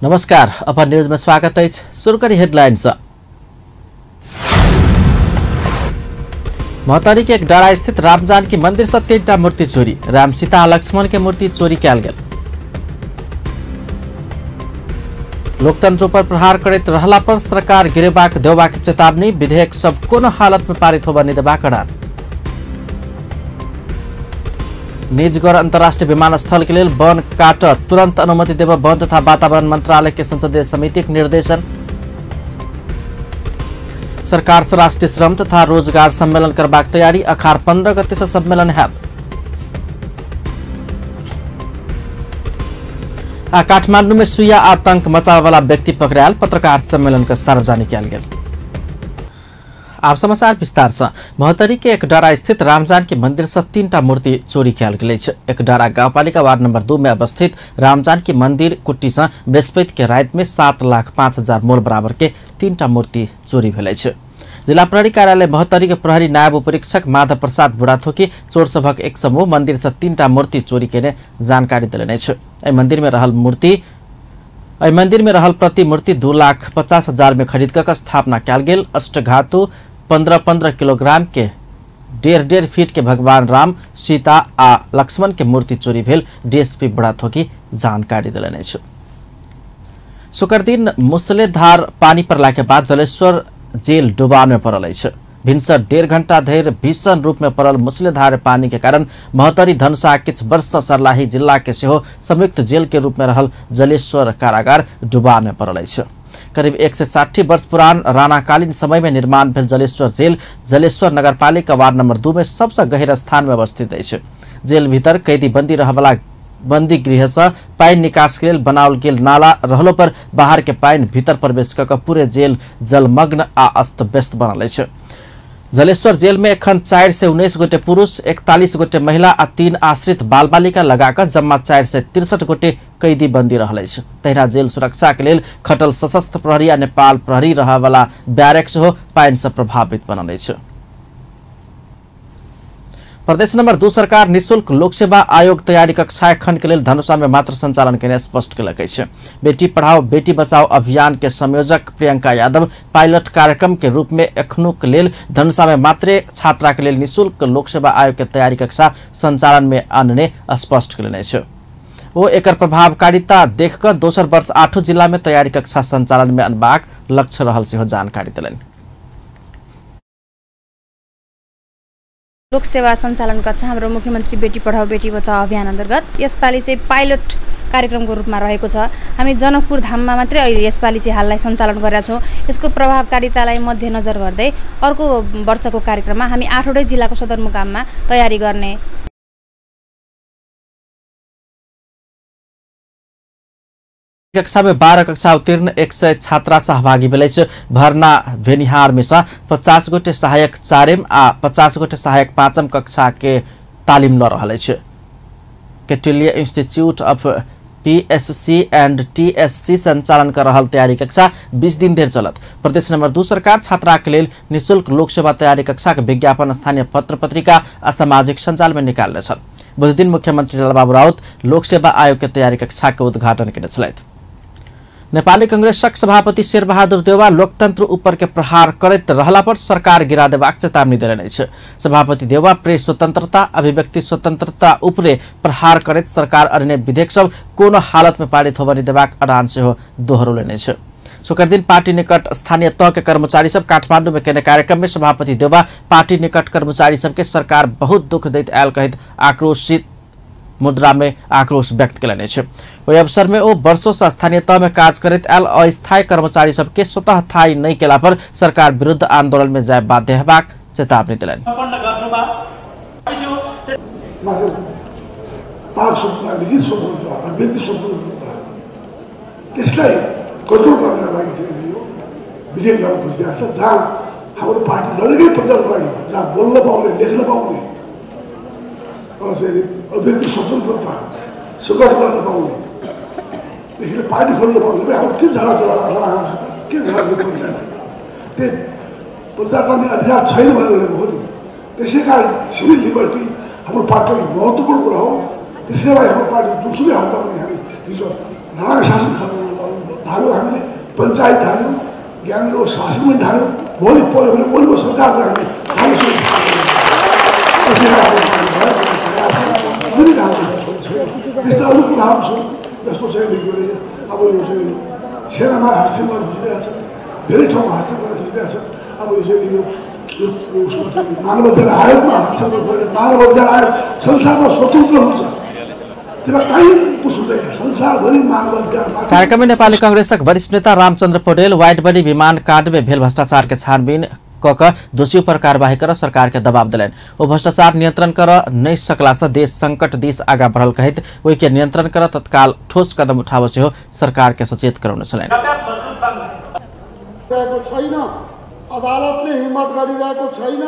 नमस्कार, upon news में स्वागत है। शुरू करी हेडलाइंस। महतरी के एक डाँडा स्थित रामजानकी मंदिर से 3टा मूर्ति चोरी। राम सीता और लक्ष्मण के मूर्ति चोरी कैल गेल। लोकतंत्र पर प्रहार करैत रहला पर सरकार गिरेबाक देबाक चेतावनी। विधेयक सब कोनो हालत में पारित होबा नहीं देबाक ऐलान। निजगढ़ अंतर्राष्ट्रीय विमानस्थल के लिए वन काट तुरंत अनुमति देव वन तथा वातावरण मंत्रालय के संसदीय समिति के निर्देशन। सरकार से राष्ट्रीय श्रम तथा रोजगार सम्मेलन करबाक तैयारी। अखार 15 गते से सम्मेलन हैत। काठमांडू में सुइया आतंक मचावे वाला व्यक्ति पकड़ायल। पत्रकार सम्मेलन का सार्वजनिक किया गेल। आप समाचार विस्तार से। महतरी के एक डाँडा स्थित रामजानकी मंदिर से 3टा मूर्ति चोरी कैल गेल। एक डाँडा गाउँपालिका वार्ड नंबर 2 में अवस्थित रामजानकी मंदिर कुट्टी से बृहस्पति के रात में 7,05,000 मोल बराबर के 3टा मूर्ति चोरी भेल। जिला प्रहरी कार्यालय महतरी के प्रहरी नायब उपरीक्षक माधव प्रसाद बुढ़ाथोकी चोर सभक एक समूह मंदिर से 3टा मूर्ति चोरी के जानकारी दिलने। मंदिर में रहल प्रति मूर्ति 2,50,000 में खरीद कर स्थापना कैल गेल। अष्टघातु 15-15 किलोग्राम के 1.5 फीट के भगवान राम सीता आ लक्ष्मण के मूर्ति चोरी भेल। डीएसपी बुढ़ाथोकी जानकारी दिलने। शुक्र दिन मूसलाधार पानी पड़ला के बाद जलेश्वर जेल डुबान में पड़ल है। भिनसर 1.5 घंटा धरि भीषण रूप में पड़ल मूसलाधार पानी के कारण महतरी धनुषा किछ वर्ष सर्लाही जिला के सेहो संयुक्त जेल के रूप में रहल जलेश्वर कारागार डुबान में पड़ल है। करीब 160 वर्ष पुरान राणाकालीन समय में निर्माण भेल जलेश्वर जेल जलेश्वर नगरपालिका वार्ड नंबर 2 में सबसे गहीर स्थान में अवस्थित है। जेल भीतर कैदी बंदी रहवाला बंदी गृह से पानी निकास के लिए बनावल गेल नाला रहलो पर बाहर के पानी भीतर प्रवेश कर पूरे जेल जलमग्न आ अस्त व्यस्त बनल है। जलेश्वर जेल में एखन 4 से 19 गोटे पुरुष 41 गोटे महिला आ 3 आश्रित बाल बालिका लगाकर जम्मा 4 से 63 गोटे कैदी बंदी रहल है। तहिना जेल सुरक्षा के लिए खटल सशस्त्र प्रहरी आ नेपाल प्रहरी रहा वाला बैरक सेहो पानी से प्रभावित बनल है। प्रदेश नंबर 2 सरकार निःशुल्क लोक सेवा आयोग तैयारी कक्षा खंड के लिए धनुषा में मात्र संचालन के स्पष्ट कलक है। बेटी पढ़ाओ बेटी बचाओ अभियान के संयोजक प्रियंका यादव पायलट कार्यक्रम के रूप में एखनु के लिए धनुषा में मात्र छात्रा के लिए निःशुल्क लोक सेवा आयोग के तैयारी कक्षा संचालन में आनने स्पष्ट कलने है। वो एकर प्रभावकारिता देखकर दोसर वर्ष 8 जिला में तैयारी कक्षा संचालन में अनबाक लक्ष्य रहल से जानकारी दिलनि। लोक सेवा सञ्चालन कक्षा हाम्रो मुख्यमन्त्री बेटी पढाओ बेटी बचाओ अभियान अन्तर्गत यसपालि चाहिँ पाइलट कार्यक्रमको रूपमा रहेको छ। हामी जनकपुर धाममा मात्रै अहिले यसपालि चाहिँ हाललाई सञ्चालन गरेका छौँ। यसको प्रभावकारितालाई मध्यनजर गर्दै अर्को वर्षको कार्यक्रममा हामी 8वटै जिल्लाको सदरमुकाममा तयारी गर्ने। कक्षा में 12 कक्षा उत्तीर्ण 100 छात्रा सहभागी भेल। भरना भेनिहार में 50 गोटे सहायक 4 आ 50 गोटे सहायक 5 कक्षा के तालीम ल रहल है। केटिलिया institute of PSC and TSC संचालन कर रहल तैयारी कक्षा 20 दिन देर चलत। प्रदेश नंबर 2 सरकार छात्रा के लिए निःशुल्क लोक सेवा तैयारी कक्षा के विज्ञापन स्थानीय पत्र पत्रिका आ सामाजिक संजाल में निकालने छल। बुध दिन मुख्यमंत्री लालबाबू राउत लोक सेवा आयोग के तैयारी कक्षा के उद्घाटन केने छलैथ। नेपाली कांग्रेसक सभापति शेरबहादुर देउवा लोकतंत्र ऊपर के प्रहार करैत रहला पर सरकार गिरा देबाक चेतावनी देने छै। सभापति देउवा प्रेस स्वतंत्रता अभिव्यक्ति स्वतंत्रता ऊपरे प्रहार करैत सरकार अन्य विधेयक सब कोनो हालत में पारित होबा नहीं देबाक अडान सेहो दोहरौलने छै। शुक्र दिन पार्टी निकट स्थानीय तह के कर्मचारी सब काठमांडू में केने कार्यक्रम में सभापति देउवा पार्टी निकट कर्मचारी सब के सरकार बहुत दुख दैत आयल कहित आक्रोशित मुद्रा में आक्रोश व्यक्त कलने छे। ओहि अवसर में वो वर्षों से स्थानीय तह में काज करैत आयल अस्थायी कर्मचारी सबके स्वतः थाई नहीं केला पर सरकार विरुद्ध आंदोलन में जाय बाध्य हेबाक चेतावनी दिलनि। अभिव्यक्ति स्वतंत्रता सुगम गर्न पाउने पार्टी खोल्नु पाउने अब के झगडा के झगडा पञ्चायत त्यही प्रजातान्त्रिक अधिकार छैन भनेर हो नि। त्यसै कारण सिभिल लिबर्टी हाम्रो पार्टीको महत्त्वपूर्ण कुरा हो। त्यसैलाई हाम्रो पार्टी जुनसुकै हालतमा पनि हामी हिजो राणाको शासन खानु ढाल्यौँ, हामीले पञ्चायत ढाल्यौँ, ज्ञानको शासन पनि ढाल्यौँ। भोलि पऱ्यो भने भोलिको सरकारलाई हामी ढाल्छौँ। जुनै ढाल्नु छैन। त्यस्ता अरू कुराहरू छन् जसको चाहिँ अब यो चाहिँ सेनामा हास्यम गर्न खोजिरहेको छ, धेरै ठाउँमा हास्यम गर्न खोजिरहेको छ। अब यो चाहिँ यो उसमा चाहिँ मानव अधिकार आयोगमा हास्यम गर्नु, मानव अधिकार आयोग संसारमा स्वतन्त्र हुन्छ, त्यसमा कहीँ कुछ हुँदैन, संसारभरि मानव अधिकार। कार्यक्रममा नेपाली कांग्रेसका वरिष्ठ नेता रामचन्द्र पौडेल वाइड बडी विमान कांड में भेल भ्रष्टाचार के छानबीन क दोषी पर कार्यवाही कर सरकार के दबाव दिलन। वो भ्रष्टाचार नियंत्रण कर नहीं सकला से देश संकट दिश आगा बढ़ल कहित वही के नियंत्रण कर तत्काल ठोस कदम उठावे से हो सरकार के सचेत कराउन छलेन। अदालतले हिम्मत गरिरहेको छैन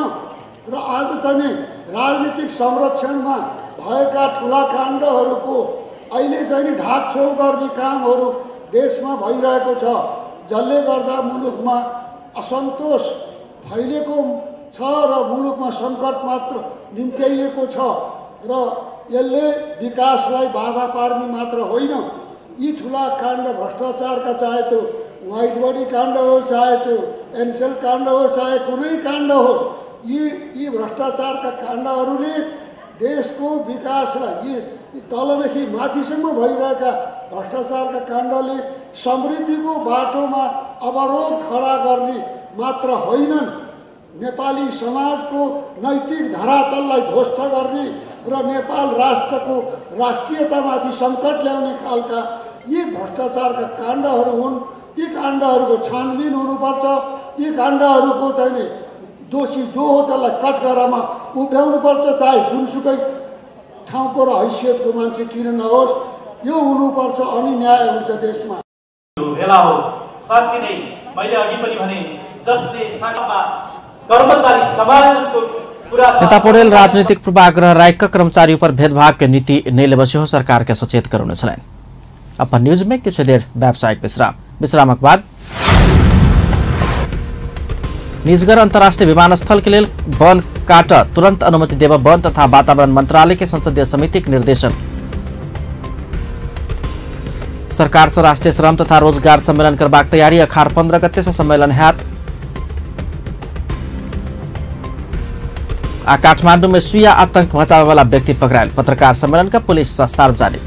र आज चाहिँ राजनीतिक संरक्षणमा भएका ठुला काण्डहरूको अहिले चाहिँ ढाकछोप गर्ने कामहरू देशमा भइरहेको छ, जसले गर्दा मुलुकमा असन्तोष फैलेको छ र मुलुकमा सङ्कट मात्र निम्त्याइएको छ र यसले विकासलाई बाधा पार्ने मात्र होइन, यी ठुला काण्ड भ्रष्टाचारका चाहे त्यो वाइड बडी काण्ड होस्, चाहे त्यो एनसेल काण्ड होस्, चाहे कुनै काण्ड होस्, यी भ्रष्टाचारका काण्डहरूले देशको विकासलाई यी तलदेखि माथिसम्म भइरहेका भ्रष्टाचारका काण्डले समृद्धिको बाटोमा अवरोध खडा गर्ने मात्र होइनन्, नेपाली समाजको नैतिक धरातललाई ध्वस्त गर्ने र नेपाल राष्ट्रको राष्ट्रियतामाथि सङ्कट ल्याउने खालका यी भ्रष्टाचारका काण्डहरू हुन्। यी काण्डहरूको छानबिन हुनुपर्छ, यी काण्डहरूको चाहिँ दोषी जो हो त्यसलाई कठघरामा उभ्याउनुपर्छ, चाहे जुनसुकै ठाउँको र हैसियतको मान्छे किन नहोस्, यो हुनुपर्छ, अनि न्याय हुन्छ देशमा। भेला हो साँच्चै नै मैले अघि पनि भने जसले स्थानीयमा कर्मचारी समाजको पूरा नेता पौडेल राजनीतिक पूर्वाग्रह रायका कर्मचारी पर भेदभाव के नीति नहीं लेबसे हो सरकार के सचेत कराउन छलेन। अपन न्यूज में कुछ देर व्यावसायिक विश्रामक बाद निजगढ़ अंतर्राष्ट्रीय विमानस्थल के लिए वन काट तुरंत अनुमति देव वन तथा वातावरण मंत्रालय के संसदीय समिति के निर्देशन। सरकार से राष्ट्रीय श्रम तथा रोजगार सम्मेलन करबाक तैयारी 15 गते से सम्मेलन हैत। काठमांडू में सुइया आतंक मचावे वाला व्यक्ति पकड़ायल, पत्रकार सम्मेलन का पुलिस सार्वजनिक।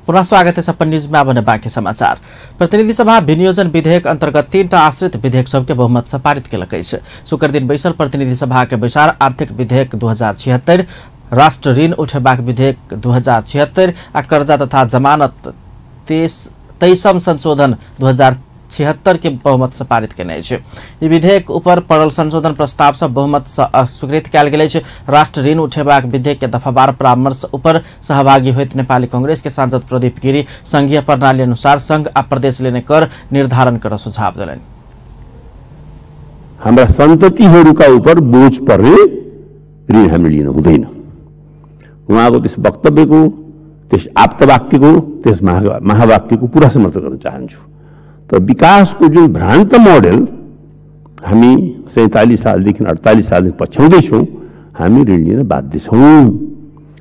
पुनः स्वागत है सपन न्यूज में। अब बाकी समाचार। प्रतिनिधि सभा विनियोजन विधेयक अंतर्गत 3टा आश्रित विधेयक सबके बहुमत से पारित कल। शुक्र दिन बैसल प्रतिनिधि सभा के बैसार आर्थिक विधेयक 2076, राष्ट्र ऋण उठेबाक विधेयक 2076 आ कर्जा तथा जमानत 23 संशोधन 2076 के बहुमत से पारित केने। ई विधेयक ऊपर पड़ल संशोधन प्रस्ताव से बहुमत से अस्वीकृत कयल गेल। राष्ट्र ऋण उठेबाक विधेयक के दफावार परामर्श ऊपर सहभागी होइत नेपाली कांग्रेस के सांसद प्रदीप गिरी संघीय प्रणाली अनुसार संघ आ प्रदेश लेने कर निर्धारण कर सुझाव दिलनि। हाम्रा सन्ततिहरूका ऊपर बोझ पर्ने ऋण हामीले लिन हुँदैन। उहाँको त्यस वक्तव्यको, त्यस आप्तवाक्यको, त्यस महावाक्यको पूरा समर्थन गर्न चाहन्छु। तो विकास को जो भ्रान्त मोडल हामी 47 सालदेखि 48 सालदेखि पछ्याउँदैछौँ, हामी ऋण लिन बाध्य छौँ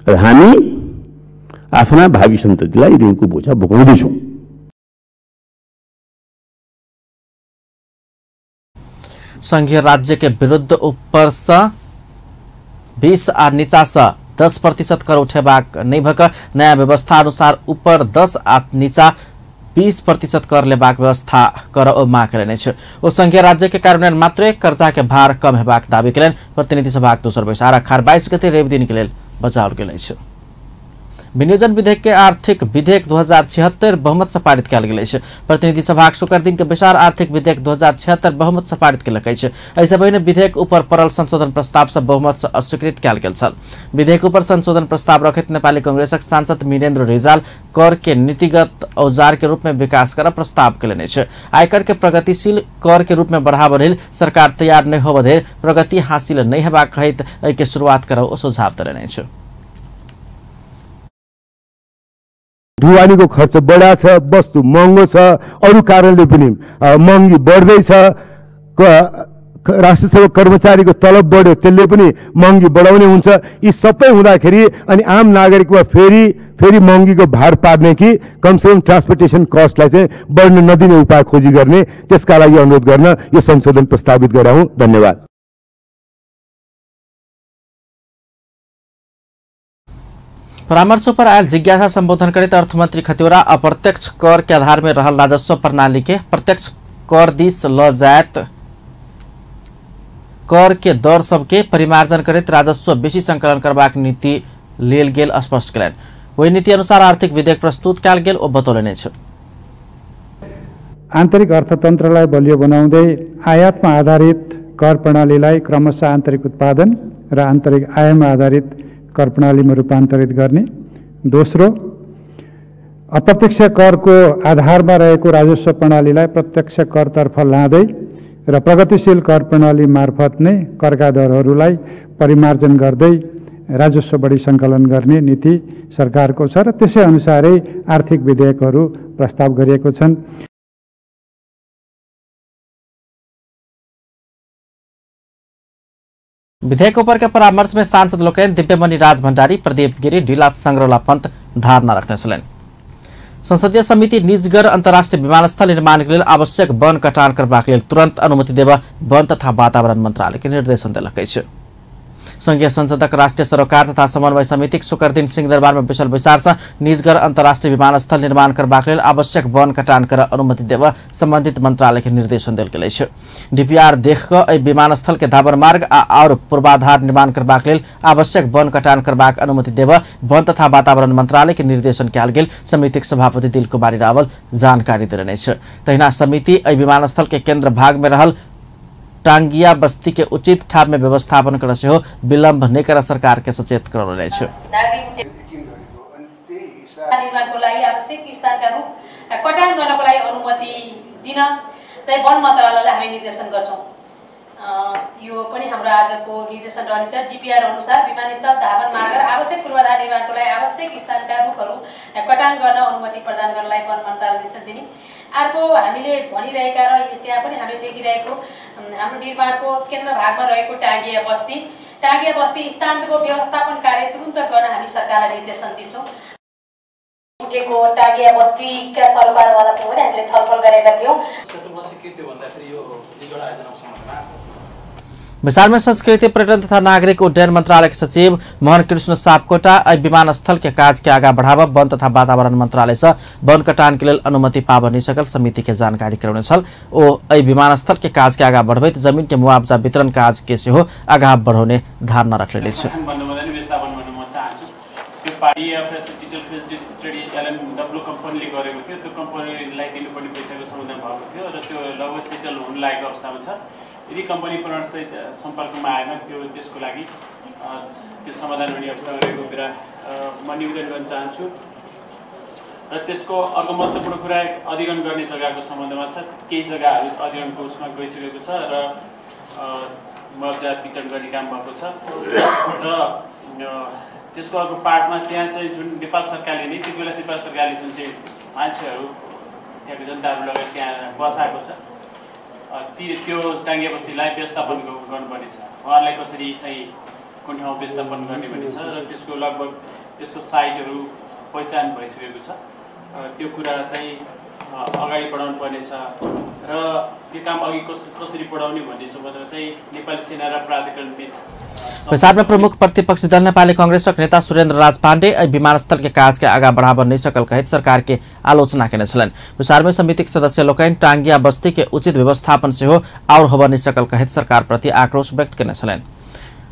र हामी आफ्ना भावी सन्ततिलाई ऋणको बोझा बोकाउँदैछौँ। संघीय राज्य के विरुद्ध ऊपर से 20 और नीचा से 10% कर उठेबाक नहीं भक नया व्यवस्था अनुसार ऊपर 10 और नीचा 20% कर लेबाक व्यवस्था कर ओ माग करेने छ। ओ संघीय राज्य के कार्यान्वयन मात्र कर्जा के भार कम हेबाक दावी करेन। प्रतिनिधि सभा दोसर बैसार 22 गते रवि दिन के लेल बचाओल गेल अछि। विनियोजन विधेयक के आर्थिक विधेयक 2076 बहुमत से पारित कयल गेल अछि। प्रतिनिधि सभा शुक्र दिन के बैसार आर्थिक विधेयक 2076 बहुमत से पारित केलक अछि। ऐसे पहिने विधेयक ऊपर पड़ल संशोधन प्रस्ताव से बहुमत से अस्वीकृत कयल गेल छल। विधेयक ऊपर संशोधन प्रस्ताव रखैत नेपाली कांग्रेसक सांसद मीरेन्द्र रिजाल कर के नीतिगत औजार के रूप में विकास कर प्रस्ताव केलनि छ। आयकर के प्रगतिशील कर के रूप में बढ़ावा लेल सरकार तैयार नहीं होब धरि प्रगति हासिल नहीं हेबाक कहित एहि के शुरुआत करौ सुझाव देलनि छ। ढुवानीको खर्च बढा छ, वस्तु महँगो छ, अरू कारणले पनि महँगी बढ्दैछ, राष्ट्रिय सेवक कर्मचारीको तलब बढ्यो त्यसले पनि महँगी बढाउने हुन्छ। यी सबै हुँदाखेरि अनि आम नागरिकमा फेरि महँगीको भार पार्ने कि कमसेकम ट्रान्सपोर्टेसन कस्टलाई चाहिँ बढ्न नदिने उपाय खोजी गर्ने, त्यसका लागि अनुरोध गर्न यो संशोधन प्रस्तावित गरेका हुँ। धन्यवाद। परामर्श पर आयल जिज्ञासा संबोधन करते अर्थमंत्री खतिवड़ा अप्रत्यक्ष कर के आधार में रहल राजस्व प्रणाली के प्रत्यक्ष कर दिस ल जायत कर के दर सबके परिमार्जन करते राजस्व बेसी संकलन करबाक नीति लेल गेल स्पष्ट कयलनि। वही नीति अनुसार आर्थिक विधेयक प्रस्तुत कयल गेल ओ बतौलनि छ। आन्तरिक अर्थतन्त्रलाई बलियो बनाउँदै आयातमा आधारित कर प्रणालीलाई क्रमशः आन्तरिक उत्पादन र आन्तरिक आयमा आधारित कर प्रणालीमा रूपान्तरित गर्ने। दोस्रो, अप्रत्यक्ष करको आधारमा रहेको राजस्व प्रणालीलाई प्रत्यक्ष करतर्फ लाँदै र प्रगतिशील कर प्रणाली मार्फत नै करका दरहरूलाई परिमार्जन गर्दै राजस्व बढी सङ्कलन गर्ने नीति सरकारको छ र त्यसै अनुसारै आर्थिक विधेयकहरू प्रस्ताव गरिएको छन्। विधेयक पर के परामर्श में सांसद लोकन दिव्यमणि राज भण्डारी, प्रदीप गिरी, ढिला संग्रौला पंत धारणा रखने छन्। संसदीय समिति निजगढ़ अंतर्राष्ट्रीय विमानस्थल निर्माण के लिए आवश्यक वन कटान करबाक लेल तुरंत अनुमति देव वन तथा वातावरण मंत्रालय के निर्देशन देलकै छ। संघीय संसदक राष्ट्रीय सरोकार तथा समन्वय समिति शुक्र दिन सिंहदरबार में विशाल विचार से निजगढ़ अंतर्राष्ट्रीय विमानस्थल निर्माण करबाक लेल आवश्यक वन कटान कर अनुमति देव संबंधित मंत्रालय के निर्देशन देल गेल छै। डीपीआर देख कऽ विमानस्थल के धावन मार्ग और पूर्वाधार निर्माण करबाक लेल आवश्यक वन कटान करबाक अनुमति देव वन तथा वातावरण मंत्रालय के निर्देशन कयल गेल समितिक सभापति दिल कुमारी रावल जानकारी देने छ। तहिना समिति विमानस्थल के केंद्र भाग में रहल टांगिया बस्ती के उचित ठाम में व्यवस्थापन कर से विलम्ब नहीं कर सरकार के सचेत करने छ। निर्माणको लागि आवश्यक स्थानका रूप कटान गर्नको लागि अनुमति दिन चाहिँ वन मन्त्रालयलाई हामी निर्देशन गर्छौं। यो पनि हाम्रो आजको निर्देशन रहनेछ। डीपीआर अनुसार विमानस्थल धावन मार्ग र आवश्यक पूर्वाधार निर्माणको लागि आवश्यक स्थानका रूखहरू कटान गर्न अनुमति प्रदान गर्नलाई वन मन्त्रालयले निर्देशन दिने। अर्को हामीले भनिरहेका र त्यहाँ पनि हामीले देखिरहेको हाम्रो निर्माणको केन्द्र भागमा रहेको टांगिया बस्ती स्थानको व्यवस्थापन कार्य तुरुन्त गर्न हामी सरकारलाई निर्देशन दिन्छौं। उठेको टांगिया बस्तीका सरकारवालासँग पनि हामीले छलफल गरेका थियौं। विशाल में संस्कृति पर्यटन तथा नागरिक उड्डयन मंत्रालय के सचिव मोहन कृष्ण सापकोटा विमानस्थल के काज के आगा बढ़ावा वन तथा वातावरण मंत्रालय से वन कटान के लिए अनुमति पाब नहीं सकल समिति के जानकारी कराउने छल। ओ विमानस्थल के काज के आगा बढ़बैत जमीन के मुआवजा वितरण काज के से आगा बढ़ाउने धारणा रखले छ। यदि कंपनी सहित संपर्कमा आएन त्यसको लागि त्यो समाधान हुने अवस्था रहेको कुरा म निवेदन गर्न चाहन्छु। र त्यसको अर्को महत्त्वपूर्ण कुरा अधिग्रहण गर्ने जग्गाको सम्बन्धमा छ। केही जग्गाहरू अधिग्रहणको उसमा गइसकेको छ र मुआवजा वितरण गर्ने काम भएको छ र त्यसको अर्को पार्टमा त्यहाँ चाहिँ जुन नेपाल सरकारले नै त्यो बेला नेपाल सरकारले जुन चाहिँ मान्छेहरू त्यहाँको जनताहरू लगायत त्यहाँ बसाएको छ त्यो टांगिया बस्तीलाई व्यवस्थापन गर्नुपर्ने छ। उहाँलाई कसरी चाहिँ कुन ठाउँ व्यवस्थापन गर्ने भन्ने छ र त्यसको लगभग त्यसको साइटहरू पहिचान भइसकेको छ। त्यो कुरा चाहिँ अगाडि बढाउनु पर्ने छ र त्यो काम अघि कसरी बढाउने भन्ने सम्बन्धमा चाहिँ नेपाली सेना र प्राधिकरण बीच विचार में प्रमुख प्रतिपक्षी दल नेपाली कांग्रेसक नेता सुरेन्द्र राज पाण्डे विमानस्थल के काज के आगा बढ़ावा नहीं सकल कहित सरकार के आलोचना केने छलन। विचार में समिति के सदस्य लोकन टांगिया बस्ती के उचित व्यवस्थापन से और होब नहीं सकल कहित सरकार प्रति आक्रोश व्यक्त केने छलन।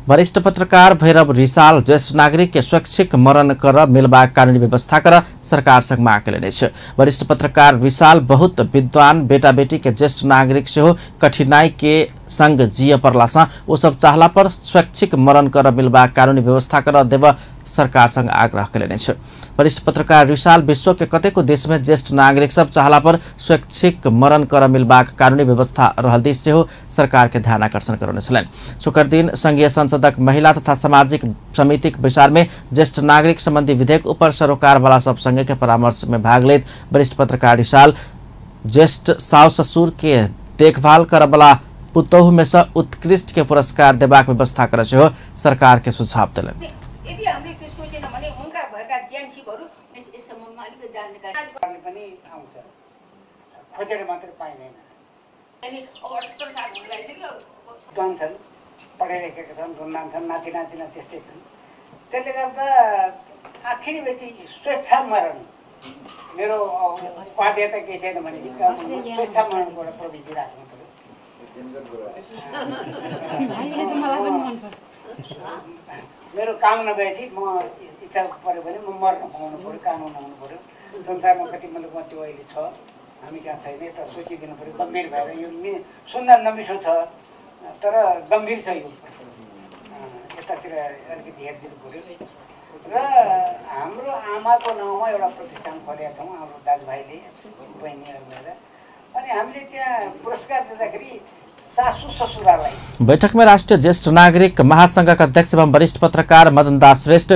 वरिष्ठ पत्रकार भैरव रिसाल ज्येष्ठ नागरिक के स्वैच्छिक मरण कर मिलबाक कानूनी व्यवस्था कर सरकार संग माग केले छ। वरिष्ठ पत्रकार रिसाल बहुत विद्वान बेटा बेटी के ज्येष्ठ नागरिक से कठिनाई के संग जिय परला वो सब चाहला पर स्वैच्छिक मरण कर मिलबाक कानूनी व्यवस्था कर देव सरकार संग आग्रह केले छ। वरिष्ठ पत्रकार रिसाल विश्व के कतेको देश में ज्येष्ठ नागरिक सब चाहला पर स्वैच्छिक मरण कर मिलबाक कानूनी व्यवस्था रहल दिस से सरकार के ध्यान आकर्षण करने छलन। शुक्र दिन संघीय संसदक महिला तथा सामाजिक समिति विचार में ज्येष्ठ नागरिक संबंधी विधेयक ऊपर सरोकार वाला सब संघ के परामर्श में भाग लेत वरिष्ठ पत्रकार रिसाल ज्येष्ठ सास ससुर के देखभाल कर वाला पुतौह में से उत्कृष्ट के पुरस्कार देबाक व्यवस्था करे से हो सरकार के सुझाव दिलन। यदि हामीले त्यो सोचेन भने उनका भएका ज्ञान सिपहरू यस सम्बन्धमा अलिकति जानकारी पनि आउँछ, खोजेर मात्र पाइदैन। अनि अब 78 साल हुन लागिसक्यो, जान्छन्, पढाइरहेका छन्, रुन्नान छन्, नाति नातिना त्यस्तै छन्। त्यसले गर्दा आखिरी बेची स्वेच्छा मरण मेरो उपाध्यता के छैन भने स्वेच्छा मरणको एउटा प्रवृत्ति राख्नु पर्यो। मेरो काम नभएपछि म इच्छा पऱ्यो भने म मर्न पाउनु पऱ्यो, कानुन आउनु पऱ्यो। संसारमा कति मतलब त्यो अहिले छ, हामी कहाँ छैन, एउटा सोचिदिनु पऱ्यो गम्भीर भएर। यो सुन्न नमिठो छ तर गम्भीर छ, यो यतातिर अलिकति हेरिदिनु पऱ्यो। र हाम्रो आमाको नाउँमा एउटा प्रतिष्ठान खोलेका छौँ हाम्रो दाजुभाइले बहिनीहरू मिलेर, अनि हामीले त्यहाँ पुरस्कार दिँदाखेरि सासू ससुरालाई। बैठक में राष्ट्रीय ज्येष्ठ नागरिक महासंघ का अध्यक्ष एवं वरिष्ठ पत्रकार मदन दास श्रेष्ठ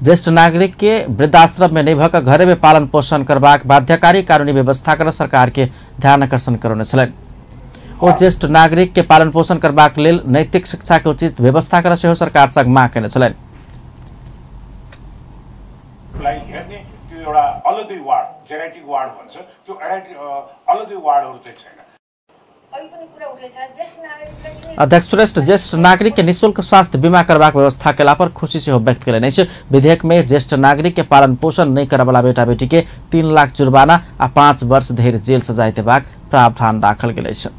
ज्येष्ठ नागरिक के वृद्धाश्रम में नहीं भक घरे में पालन पोषण करबाक बाध्यकारी कानूनी व्यवस्था कर सरकार के ध्यान आकर्षण करने छलन। ओ ज्येष्ठ नागरिक के पालन पोषण करबाक लेल नैतिक शिक्षा के उचित व्यवस्था कर से हो सरकार संग माग करने छलन। हेर्ने त्यो एउटा अलग्गै वार्ड जेनेटिक वार्ड भन्छ, त्यो अलग्गै वार्डहरू चाहिँ छैन। अध्यक्ष श्रेष्ठ ज्येष्ठ नागरिक के निःशुल्क स्वास्थ्य बीमा करबाक व्यवस्था केला पर खुशी से हो व्यक्त करेने छे। विधेयक में ज्येष्ठ नागरिक के पालन पोषण नहीं करे वाला बेटा बेटी के 3 लाख जुर्माना आ 5 वर्ष धरि जेल सजाय देबाक प्रावधान राखल गेल छे।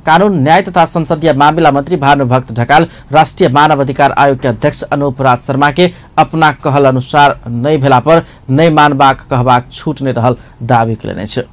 कानून न्याय तथा संसदीय मामला मंत्री भानुभक्त ढकाल राष्ट्रीय मानव अधिकार आयोग के अध्यक्ष अनूप राज शर्मा के अपना कहल अनुसार नहीं भेला पर नहीं मानबाक कहबाक छूट नहीं रहल दावी करेने छे।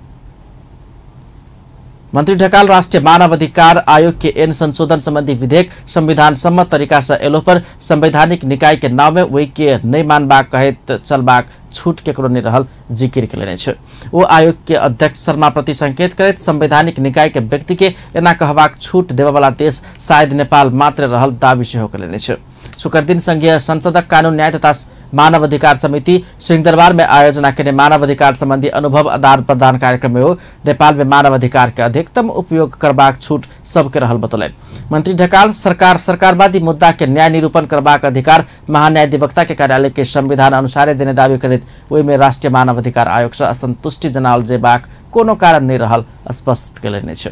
मंत्री ढकाल राष्ट्रीय मानव अधिकार आयोग के एन संशोधन संबंधी विधेयक संविधान सम्मत तरीका से एलो पर संवैधानिक निकाय के नाम में वही के नहीं मानबाक कहत चलबाक छूट केकरो नहीं रहल जिक्र करेने छे। वो आयोग के अध्यक्ष शर्मा प्रति संकेत करत संवैधानिक निकाय के व्यक्ति के एना कहबाक छूट देवा वाला देश शायद नेपाल मात्र रहल दावी से हो करेने छे। शुक्र दिन संघीय संसदक कानून न्याय तथा मानव अधिकार समिति सिंहदरबार में आयोजना के मानव अधिकार संबंधी अनुभव आदान प्रदान कार्यक्रम में हो नेपाल में मानव अधिकार के अधिकतम उपयोग करबाक छूट सबके रहल बतौलन। मंत्री ढकाल सरकारवादी मुद्दा के न्याय निरूपण करबाक अधिकार महान्यायाधिवक्ता के कार्यालय के संविधान अनुसार देने दावी करत ओहि में राष्ट्रीय मानव अधिकार आयोग से असंतुष्टि जनाओल जेबाक कोनो कारण नहीं रहल स्पष्ट करेने छे।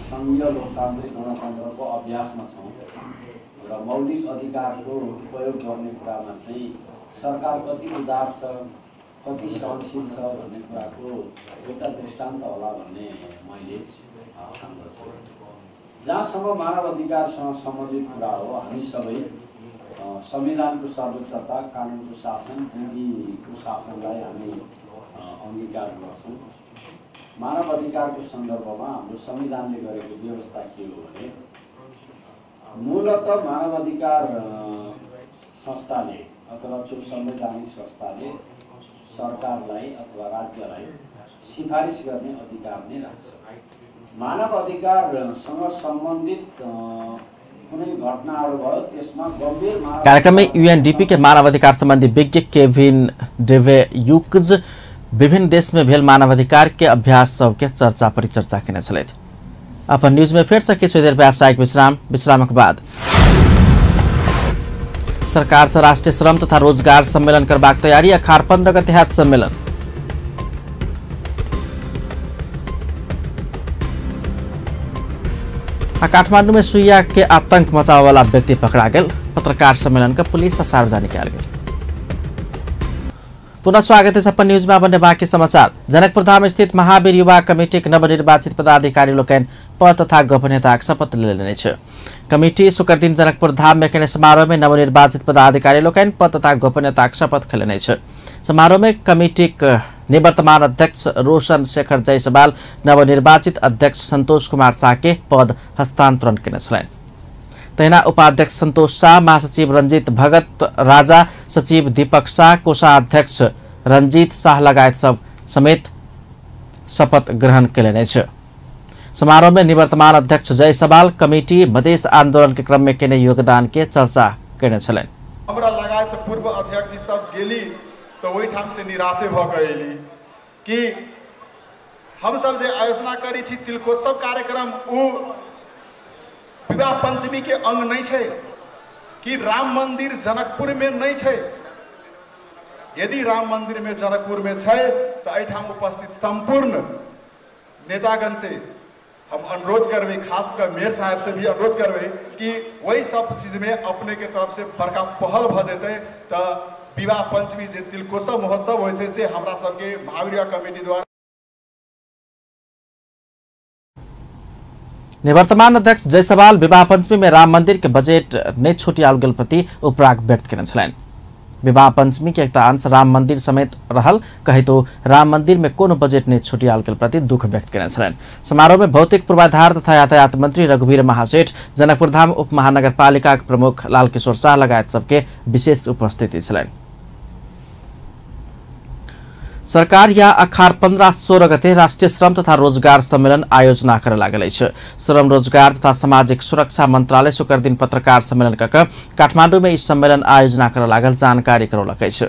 संघीय लोकतान्त्रिक गणतन्त्रको अभ्यासमा छौँ र मौलिक अधिकारको उपयोग गर्ने कुरामा चाहिँ सरकार कति उदार छ, कति सहनशील छ भन्ने कुराको एउटा दृष्टान्त होला भन्ने मैले ठान गर्छु। जहाँसम्म मानव अधिकारसँग सम्बन्धित कुरा हो, हामी सबै संविधानको सर्वोच्चता, कानुनको शासन, विधिको शासनलाई हामी अंगीकार गर्छौँ। मानव अधिकारको सन्दर्भमा हाम्रो संविधानले गरेको व्यवस्था के हो भने मूलतः मानव अधिकार संस्थाले अथवा संवैधानिक संस्थाले सरकारलाई अथवा राज्यलाई सिफारिस गर्ने अधिकार नै राख्छ। मानव अधिकारसँग सम्बन्धित कुनै घटनाहरू भयो त्यसमा गम्भीर कार्यक्रम में यूएनडीपी के मानव अधिकार संबंधी विज्ञ केविन डेवेयुक्ज विभिन्न देश में भेल मानवाधिकार के अभ्यास सबके चर्चा परिचर्चा केने छलैथ। अपन न्यूज में फेर सके थोड़ी देर व्यावसायिक विश्रामक बाद सरकार से राष्ट्रीय श्रम तथा रोजगार सम्मेलन करबाक तैयारी। अखार 15 गते हैत सम्मेलन। काठमांडू में सुइया के आतंक मचावे वाला व्यक्ति पकड़ा गेल। पत्रकार सम्मेलन का पुलिस सार्वजनिक कयल गेल। पुनः स्वागत है अपन न्यूज में। अब बाकी समाचार। जनकपुर धाम स्थित महावीर युवा कमिटी के नवनिर्वाचित पदाधिकारी लोकन पद तथा गोपनीयता शपथ लेने छे। कमिटी शुक्र दिन जनकपुर धाम में केने समारोह में नवनिर्वाचित पदाधिकारी लोकन पद तथा गोपनीयता शपथ लेने छे। समारोह में कमिटी निवर्तमान अध्यक्ष रोशन शेखर जायसवाल नवनिर्वाचित अध्यक्ष संतोष कुमार शाह के पद हस्तांतरण केने छलैन। तैना उपाध्यक्ष संतोष शाह, महासचिव रंजीत भगत राजा, सचिव दीपक शाह, कोषाध्यक्ष रंजीत शाह लगायत सब समेत शपथ ग्रहण केने छे। समारोह में निवर्तमान अध्यक्ष जायसवाल कमिटी मधेश आंदोलन के क्रम में केने योगदान के चर्चा केने छलैन। हमरा लगायत पूर्व अध्यक्ष जी सब गेली तो वही ठाम से निराशे भ गएली कि हम सब जे आयोजना करी छी तिलकोत्सव कार्यक्रम उ विवाह पंचमी के अंग नहीं है कि राम मंदिर जनकपुर में नहीं है। यदि राम मंदिर में जनकपुर में है तो एठाम उपस्थित संपूर्ण नेतागण से हम अनुरोध करबे, खासकर मेयर साहब से भी अनुरोध करबे कि वही सब चीज में अपने के तरफ से बड़का पहल भ जेते तो विवाह पंचमी जे तिलकोत्सव महोत्सव होय छै से हमरा सबके महावीर कमेटी द्वारा। निवर्तमान अध्यक्ष जयसवाल विवाह पंचमी में राम मंदिर के बजेट नहीं छुटियाल गेल प्रति उपराग व्यक्त केने छलैन। विवाह पंचमी के एकटा अंश राम मंदिर समेत रहल कहे तो राम मंदिर में कोनो बजेट नहीं छुटियाल गेल प्रति दुख व्यक्त केने छलैन। समारोह में भौतिक पूर्वाधार तथा यातायात मंत्री रघुवीर महासेठ, जनकपुर धाम उप महानगरपालिका प्रमुख लालकिशोर शाह लगायत सबके विशेष उपस्थिति छलैन। सरकार या अखार 15-16 गते राष्ट्रीय श्रम तथा रोजगार सम्मेलन आयोजना करे लागल अछि। श्रम रोजगार तथा सामाजिक सुरक्षा मंत्रालय शुक्र दिन पत्रकार सम्मेलन कऽ काठमांडू में इस सम्मेलन आयोजना करे लागल जानकारी करौलक अछि।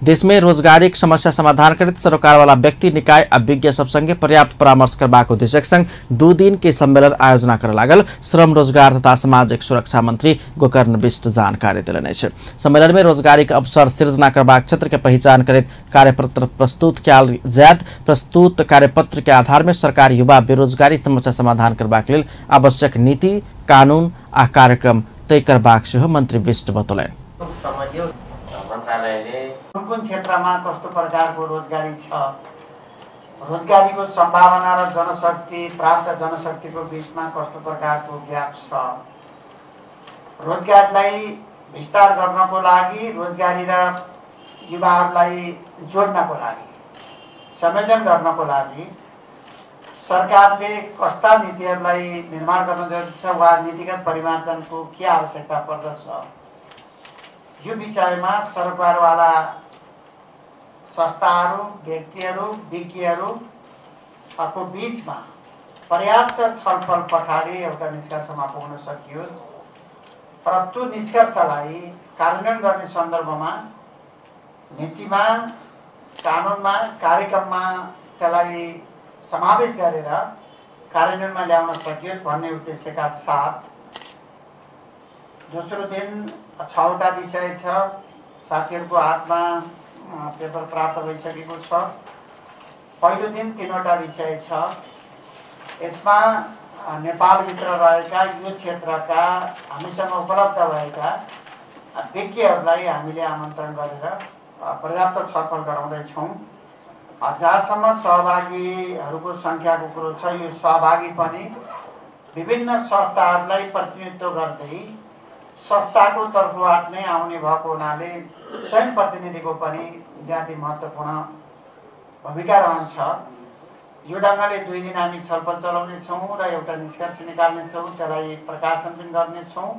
देश में रोजगारी समस्या समाधान करते सरोकार वाला व्यक्ति निकाय आ विज्ञ सब संगे पर्याप्त परामर्श करबाक उद्देश्य संग 2 दिन के सम्मेलन आयोजना करे लागल श्रम रोजगार तथा सामाजिक सुरक्षा मंत्री गोकर्ण बिष्ट जानकारी देलनि अछि। सम्मेलन में रोजगारी के अवसर सृजना करबाक क्षेत्र के पहचान करैत कार्यपत्र प्रस्तुत कयल जायत। प्रस्तुत कार्यपत्र के आधार में सरकार युवा बेरोजगारी समस्या समाधान करबाक लेल आवश्यक नीति कानून आ कार्यक्रम तय करबाक सेहो मंत्री बिष्ट बतौलनि। कुन क्षेत्रमा कस्तो प्रकारको रोजगारी छ, रोजगारीको सम्भावना र जनशक्ति प्राप्त जनशक्तिको बीचमा कस्तो प्रकारको ग्याप छ, रोजगारलाई विस्तार गर्नको लागि रोजगारी र युवाहरूलाई जोड्नको लागि संयोजन गर्नको लागि सरकारले कस्ता नीतिहरूलाई निर्माण गर्न जरुरी छ वा नीतिगत परिमार्जनको के आवश्यकता पर्दछ, यो विषयमा सरकारवाला संस्थाहरू व्यक्तिहरू विज्ञहरूको बीचमा पर्याप्त छलफल पछाडि एउटा निष्कर्षमा पुग्न सकियोस् र त्यो निष्कर्षलाई कार्यान्वयन गर्ने सन्दर्भमा नीतिमा कानुनमा कार्यक्रममा त्यसलाई समावेश गरेर कार्यान्वयनमा ल्याउन सकियोस् भन्ने उद्देश्यका साथ दोस्रो दिन 6वटा विषय छ। साथीहरूको हातमा पेपर प्राप्त भइसकेको छ। पहिलो दिन 3वटा विषय छ। यसमा नेपालभित्र रहेका यो क्षेत्रका हामीसँग उपलब्ध भएका व्यक्तिहरूलाई हामीले आमन्त्रण गरेर पर्याप्त छलफल गराउँदैछौँ। जहाँसम्म सहभागीहरूको सङ्ख्याको कुरो छ, यो सहभागी पनि विभिन्न संस्थाहरूलाई प्रतिनिधित्व गर्दै संस्थाको तर्फबाट नै आउने भएको हुनाले स्वयं प्रतिनिधिको पनि ज्यादै महत्त्वपूर्ण भूमिका रहन्छ। यो ढङ्गले 2 दिन हामी छलफल चलाउनेछौँ र एउटा निष्कर्ष निकाल्नेछौँ, त्यसलाई प्रकाशन पनि गर्नेछौँ।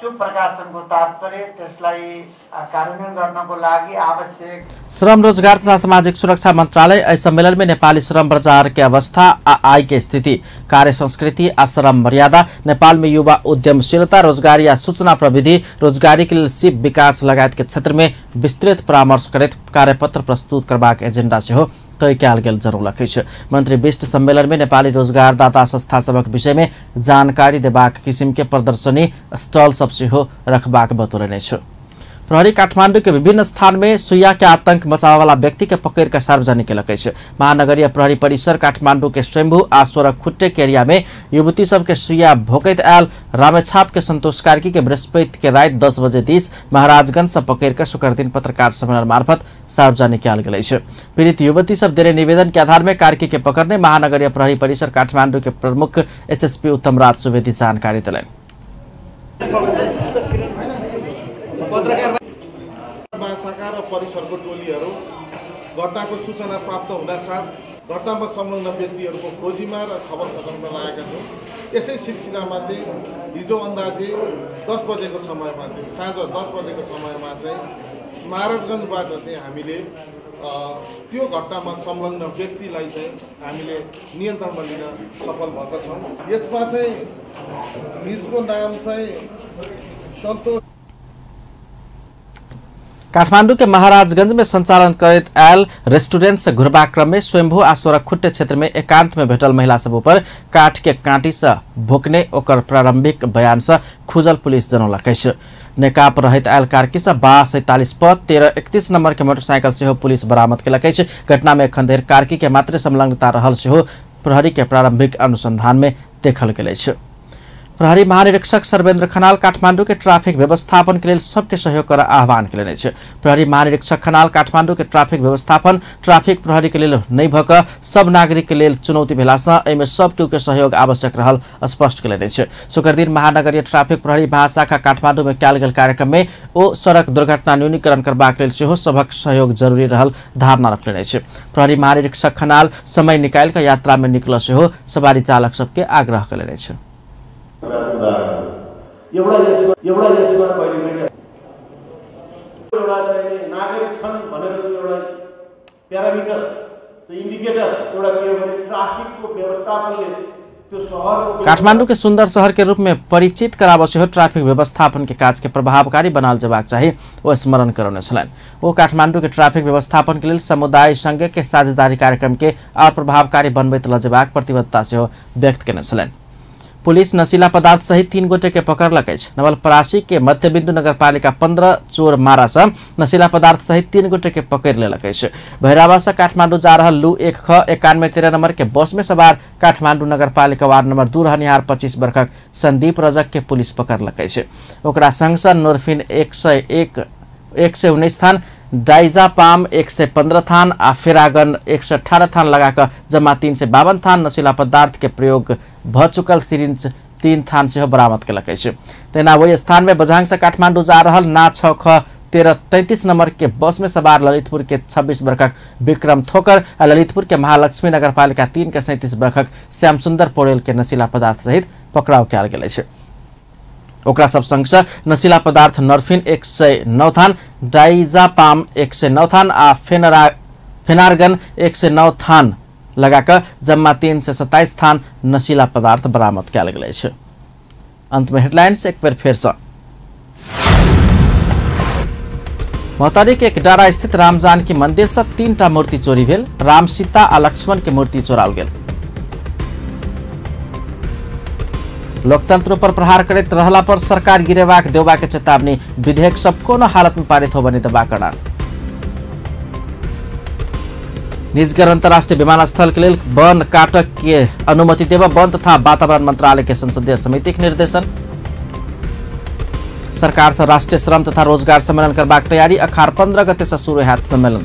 त्यो प्रकाशनको तात्पर्य त्यसलाई कार्यान्वयन गर्नको लागि आवश्यक श्रम रोजगार तथा सामाजिक सुरक्षा मंत्रालय इस सम्मेलन में नेपाली श्रम बाजार की अवस्था आय की स्थिति, कार्य संस्कृति आ श्रम मर्यादा, नेपाल में युवा उद्यमशीलता, रोजगारी या सूचना प्रविधि, रोजगारी के लिए सिप विकास लगायत के क्षेत्र में विस्तृत परामर्श करैत कार्यपत्र प्रस्तुत करबाक एजेंडा से हो तय कयल गेल जनौलक अछि। मंत्री बिष्ट सम्मेलन में नेपाली रोजगारदाता संस्था सबक विषय में जानकारी देबाक किसिम के प्रदर्शनी स्टॉल सब सेहो रखबाक बतौलनि अछि। प्रहरी काठमांडू के विभिन्न स्थान में सुइया के आतंक मचावे वाला व्यक्ति के पकड़ कर सार्वजनिक केलक अछि। महानगरीय प्रहरी परिसर काठमांडू के स्वयंभू आ सोरखुट्टे के एरिया में युवती सब के सुइया भोकैत आयल रामेछाप के संतोष कार्की के बृहस्पति के रात 10 बजे 30 महाराजगंज से पकड़ कर शुक्र दिन पत्रकार सम्मेलन मार्फत सार्वजनिक कयल गेल अछि। पीड़ित युवती सब देने निवेदन के आधार में कार्की के पकड़ने महानगरीय प्रहरी परिसर काठमांडू के प्रमुख एसएसपी उत्तम राज सुवेदी जानकारी दिलैन। महाशाखा र परिसरको टोलीहरू घटनाको सूचना प्राप्त हुनासाथ घटनामा संलग्न व्यक्तिहरूको खोजीमा र खबर सङ्कलनमा लागेका छौँ। यसै सिलसिलामा चाहिँ हिजो अन्दाजे 10 बजेको समयमा चाहिँ साँझ 10 बजेको समयमा चाहिँ महाराजगञ्जबाट चाहिँ हामीले त्यो घटनामा संलग्न व्यक्तिलाई चाहिँ हामीले नियन्त्रणमा लिन सफल भएका छौँ। यसमा चाहिँ निजको नाम चाहिँ सन्तोष काठमांडू के महाराजगंज में संचालन करत आयल रेस्टोरेंट से घुरबा क्रम में स्वयंभू आ सोरखुट्टे क्षेत्र में एकांत में भेटल महिला सब पर काठ के कांटी से भोकने ओकर प्रारंभिक बयान से खुजल पुलिस जनौलक अछि। नेकाप रहत आयल कारकी से 4247 प 1331 नंबर के मोटरसाइकिल सेहो पुलिस बरामद केलक अछि। घटना में एखन धरि कारकी के मात्र संलग्नता रहल सेहो प्रहरी के प्रारंभिक अनुसंधान में देखल गेल अछि। प्रहरी महानिरीक्षक सर्वेन्द्र खनाल काठमांडू के ट्रैफिक व्यवस्थापन के लिए सबके सहयोग कर आह्वान केलनि अछि। प्रहरी महानिरीक्षक खनाल काठमांडू के ट्रैफिक व्यवस्थापन ट्रैफिक प्रहरी के लिए नहीं भक सब नागरिक के लिए चुनौती भेला से एमे सब केहू के सहयोग आवश्यक रहल स्पष्ट केलनि अछि। शुक्र दिन महानगरीय ट्रैफिक प्रहरी महाशाखा काठमांडू में कयल गेल कार्यक्रम में ओ सड़क दुर्घटना न्यूनीकरण करबाक लेल सेहो सबक सहयोग जरूरी रहल धारणा रखलनि अछि। प्रहरी महानिरीक्षक खनाल समय निकाल कर यात्रा में निकल सेहो सवारी चालक सबके आग्रह केलनि अछि। एउटा यसमा कहिले एउटा चाहिँ नागरिक छन् भनेर त्यो एउटा प्यारामिटर त्यो इन्डिकेटर एउटा के हो भने ट्राफिकको व्यवस्थापनले त्यो शहरको काठमांडू के सुंदर शहर के रूप में परिचित कराबो सेहो ट्रैफिक व्यवस्थापन के काज के प्रभावकारी बनाल जबाक चाहिए वो स्मरण करौने छलनि। वो काठमांडू के ट्रैफिक व्यवस्थापन के लिए समुदाय संघ के साझेदारी कार्यक्रम के अप्रभावकारी बनबैत लजेबाक प्रतिबद्धता सेहो व्यक्त केने छलनि। पुलिस नशीला पदार्थ सहित 3 गोटे के पकड़लक अछि। नवलपरासी के मध्यबिंदु नगरपालिका 15 चोर मारा से नशीला पदार्थ सहित 3 गोटे के पकड़ लेलक अछि। भैरवा से काठमांडू जा रहल लू 1ख9113 नंबर के बस में सवार काठमांडू नगरपालिका वार्ड नंबर 2 रहनिहार 25 वर्षक संदीप रजक के पुलिस पकड़लक अछि। ओकरा संग से नोरफिन 119 थान, डाइजापाम 115 थान आ फेरागन 118 थान लगाकर जम्मा 352 थान नशीला पदार्थ के प्रयोग भ चुकल सिरिंज 3 थान से बरामद केलक अछि। तेना वही स्थान में बझांग से काठमांडू जा रहल ना 6ख1333 नंबर के बस में सवार ललितपुर के 26 वर्षक विक्रम थोकर आ ललितपुर के महालक्ष्मी नगरपालिका 3 के 37 वर्षक श्याम सुंदर पौडेल के नशीला पदार्थ सहित पकड़ाव कयल गेल अछि। ओकरा सब संग से नशीला पदार्थ नॉर्फिन 109 थान, डाइजापाम 109 थान आ फेनार्गन 109 थान लगाकर जम्मा 327 थान नशीला पदार्थ बरामद कयल गेल अछि। अंत में हेडलाइंस एक बेर फेर से। मोहतरी के एक डारा स्थित राम जानकी मंदिर से 3टा मूर्ति चोरी भेल। राम सीता आ लक्ष्मण के मूर्ति चोराल गेल। लोकतंत्र पर प्रहार करैत रहला पर सरकार गिरेबाक देबाक के चेतावनी। विधेयक सब कोनो हालत में पारित होबनी देबाक ऐलान। निजगढ़ अंतर्राष्ट्रीय विमानस्थल के लिए वन काटक के अनुमति देव वन तथा वातावरण मंत्रालय के संसदीय समिति के निर्देशन। सरकार से राष्ट्रीय श्रम तथा रोजगार सम्मेलन करबाक तैयारी। अखाड़ 15 गते से शुरू हैत सम्मेलन।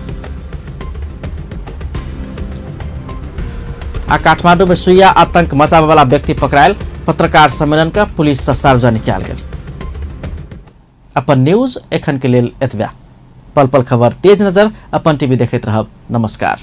आ काठमांडू में सुइया आतंक मचाबे वाला व्यक्ति पकड़ायल। पत्रकार सम्मेलन का पुलिस से सार्वजनिक कयल गेल। अपन न्यूज एखन के लेल एतबा। पल पल खबर तेज नजर अपन टीवी देखैत रहब। नमस्कार।